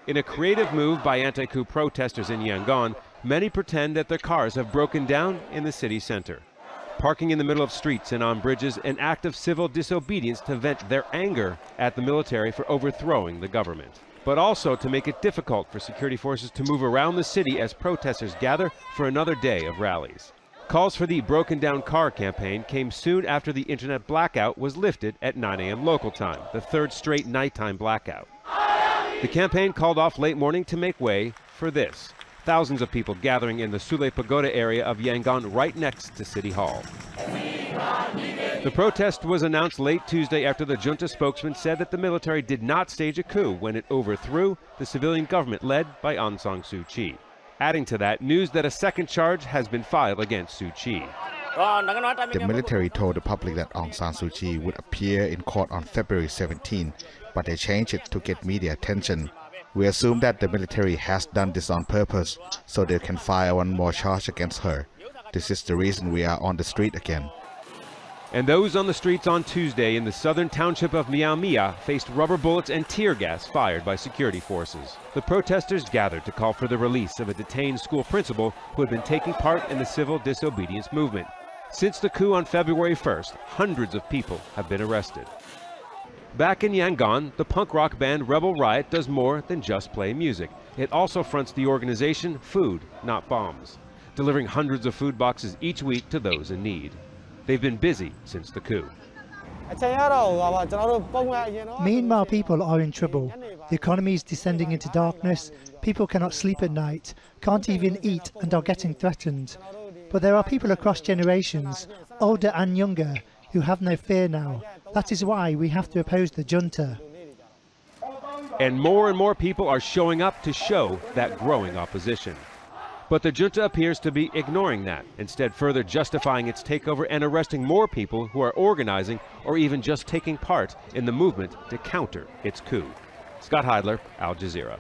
In a creative move by anti-coup protesters in Yangon, many pretend that their cars have broken down in the city center. Parking in the middle of streets and on bridges, an act of civil disobedience to vent their anger at the military for overthrowing the government, but also to make it difficult for security forces to move around the city as protesters gather for another day of rallies. Calls for the Broken Down Car campaign came soon after the internet blackout was lifted at 9 a.m. local time, the third straight nighttime blackout. The campaign called off late morning to make way for this. Thousands of people gathering in the Sule Pagoda area of Yangon right next to City Hall. The protest was announced late Tuesday after the junta spokesman said that the military did not stage a coup when it overthrew the civilian government led by Aung San Suu Kyi. Adding to that, news that a second charge has been filed against Suu Kyi. The military told the public that Aung San Suu Kyi would appear in court on February 17, but they changed it to get media attention. We assume that the military has done this on purpose, so they can file one more charge against her. This is the reason we are on the street again. And those on the streets on Tuesday in the southern township of Myanmar faced rubber bullets and tear gas fired by security forces. The protesters gathered to call for the release of a detained school principal who had been taking part in the civil disobedience movement. Since the coup on February 1st, hundreds of people have been arrested. Back in Yangon, the punk rock band Rebel Riot does more than just play music. It also fronts the organization Food, Not Bombs, delivering hundreds of food boxes each week to those in need. They've been busy since the coup. Myanmar people are in trouble. The economy is descending into darkness. People cannot sleep at night, can't even eat, and are getting threatened. But there are people across generations, older and younger, who have no fear now. That is why we have to oppose the junta. And more people are showing up to show that growing opposition. But the junta appears to be ignoring that, instead further justifying its takeover and arresting more people who are organizing or even just taking part in the movement to counter its coup. Scott Heidler, Al Jazeera.